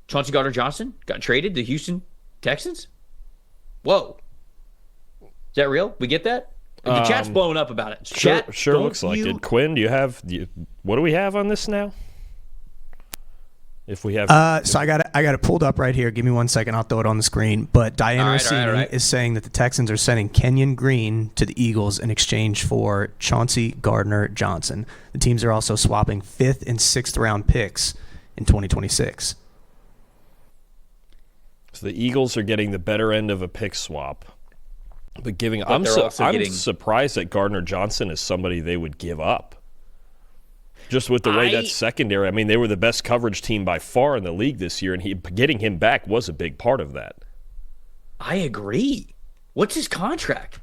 Chauncey Gardner-Johnson got traded to Houston Texans? Whoa. Is that real? We get that? The chat's blowing up about it. Sure looks like it. Quinn, what do we have on this now? If we have, so I got it pulled up right here. Give me 1 second. I'll throw it on the screen. But Diana Rossini is saying that the Texans are sending Kenyon Green to the Eagles in exchange for Chauncey Gardner-Johnson. The teams are also swapping 5th and 6th round picks in 2026. So the Eagles are getting the better end of a pick swap, but I'm surprised that Gardner-Johnson is somebody they would give up. Just with the way that's secondary. I mean, they were the best coverage team by far in the league this year, and getting him back was a big part of that. I agree. What's his contract?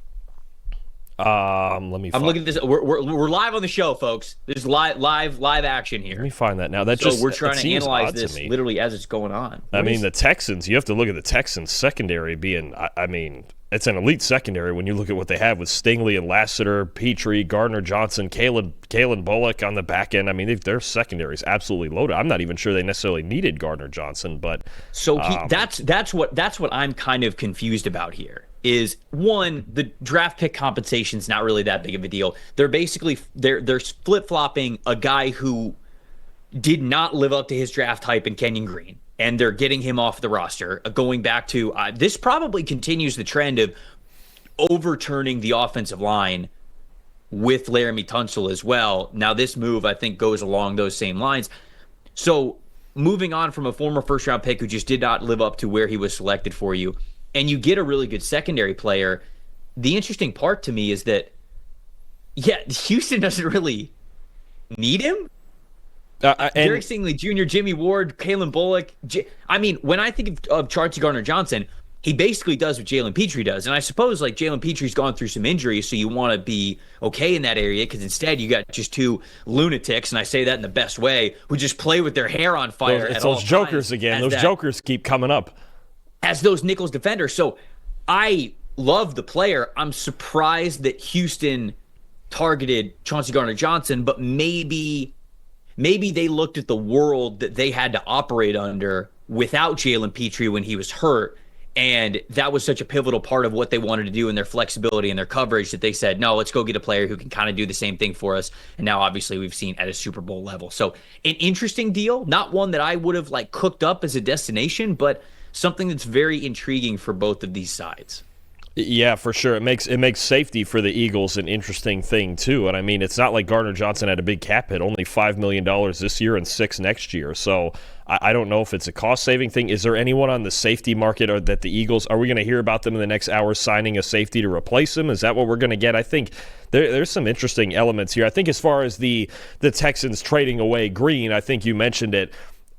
Let me. I'm looking at this. We're live on the show, folks. There's live action here. Let me find that now. We're trying to analyze this literally as it's going on. The Texans. You have to look at the Texans secondary being. I mean, it's an elite secondary when you look at what they have with Stingley and Lassiter, Petrie, Gardner-Johnson, Kalen Bullock on the back end. I mean, their secondary is absolutely loaded. I'm not even sure they necessarily needed Gardner-Johnson, but that's what I'm kind of confused about here. Is one, the draft pick compensation is not really that big of a deal. They're basically they're flip-flopping a guy who did not live up to his draft hype in Kenyon Green, and they're getting him off the roster. Going back to this probably continues the trend of overturning the offensive line with Laramie Tunsil as well. Now this move I think goes along those same lines. So moving on from a former first-round pick who just did not live up to where he was selected for you, and you get a really good secondary player, the interesting part to me is that, Houston doesn't really need him. Derek Stingley Jr., Jimmy Ward, Kalen Bullock. When I think of Chauncey Gardner-Johnson, he basically does what Jalen Petrie does. And I suppose Jalen Petrie's gone through some injuries, so you want to be okay in that area because instead you got just two lunatics, and I say that in the best way, who just play with their hair on fire. It's those jokers again. Those jokers keep coming up. As those Nichols defenders. So I love the player. I'm surprised that Houston targeted Chauncey Gardner-Johnson, but maybe they looked at the world that they had to operate under without Jalen Petrie when he was hurt, and that was such a pivotal part of what they wanted to do in their flexibility and their coverage that they said, no, let's go get a player who can kind of do the same thing for us. And now obviously we've seen at a Super Bowl level. So an interesting deal, not one that I would have cooked up as a destination, but something that's very intriguing for both of these sides. Yeah, for sure. It makes safety for the Eagles an interesting thing too. And I mean, it's not like Gardner-Johnson had a big cap hit, only $5 million this year and $6 million next year. So I don't know if it's a cost-saving thing. Is there anyone on the safety market or that the Eagles, are we going to hear about them in the next hour signing a safety to replace him? Is that what we're going to get? I think there's some interesting elements here. I think as far as the Texans trading away Green, I think you mentioned it.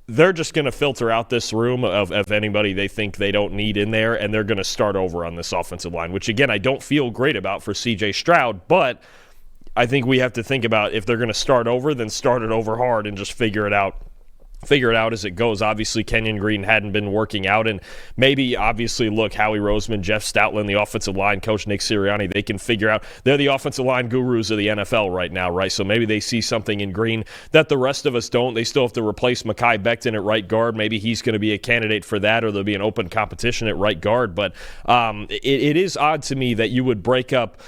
They're just going to filter out this room of anybody they think they don't need in there, and they're going to start over on this offensive line, which, again, I don't feel great about for C.J. Stroud, but I think we have to think about if they're going to start over, then start it over hard and just figure it out as it goes. Obviously, Kenyon Green hadn't been working out, and maybe, obviously, look, Howie Roseman, Jeff Stoutland, the offensive line coach, Nick Sirianni, they can figure out. They're the offensive line gurus of the NFL right now, right? So maybe they see something in Green that the rest of us don't. They still have to replace Mekhi Becton at right guard. Maybe he's going to be a candidate for that, or there'll be an open competition at right guard. But it is odd to me that you would break up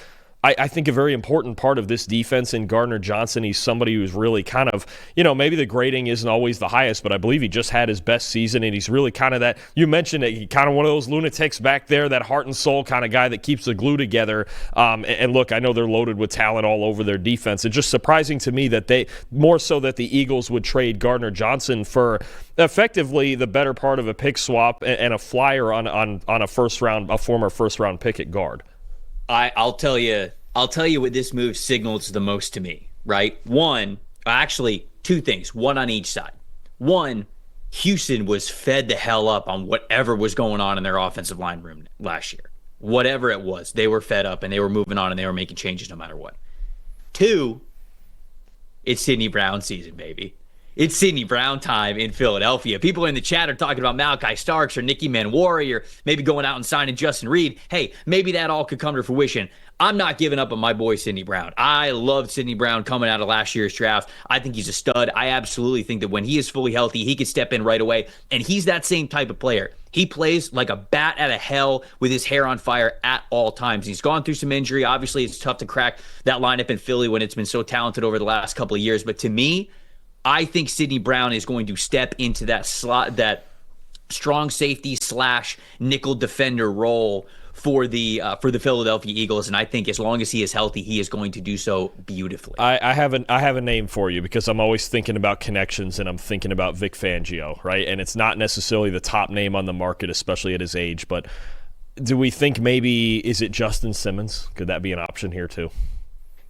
I think a very important part of this defense in Gardner-Johnson, he's somebody who's really kind of, maybe the grading isn't always the highest, but I believe he just had his best season, and he's really kind of that, you mentioned it, he kind of one of those lunatics back there, that heart and soul kind of guy that keeps the glue together. And look, I know they're loaded with talent all over their defense. It's just surprising to me that more so that the Eagles would trade Gardner-Johnson for effectively the better part of a pick swap and a flyer on a former first-round pick at guard. I'll tell you what this move signals the most to me, right? One, actually, two things, one on each side. One, Houston was fed the hell up on whatever was going on in their offensive line room last year. Whatever it was, they were fed up and they were moving on and they were making changes no matter what. Two, it's Sidney Brown season, baby. it's Sidney Brown time in Philadelphia. People in the chat are talking about Malachi Starks or Nicky Manwari or maybe going out and signing Justin Reed. Hey, maybe that all could come to fruition. I'm not giving up on my boy Sidney Brown. I loved Sidney Brown coming out of last year's draft. I think he's a stud. I absolutely think that when he is fully healthy, he could step in right away. And he's that same type of player. He plays like a bat out of hell with his hair on fire at all times. He's gone through some injury. Obviously, it's tough to crack that lineup in Philly when it's been so talented over the last couple of years. But to me, I think Sidney Brown is going to step into that slot, that strong safety / nickel defender role for the Philadelphia Eagles, and I think as long as he is healthy, he is going to do so beautifully. I have a name for you because I'm always thinking about connections, and I'm thinking about Vic Fangio, right? And it's not necessarily the top name on the market, especially at his age, but do we think maybe, is it Justin Simmons? Could that be an option here too?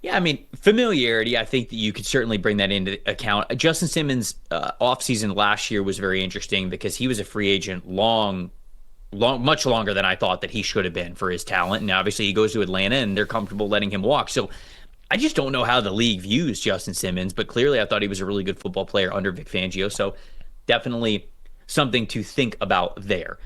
Yeah, I mean, familiarity, I think that you could certainly bring that into account. Justin Simmons' offseason last year was very interesting because he was a free agent much longer than I thought that he should have been for his talent. And obviously he goes to Atlanta and they're comfortable letting him walk. So I just don't know how the league views Justin Simmons, but clearly I thought he was a really good football player under Vic Fangio. So definitely something to think about there.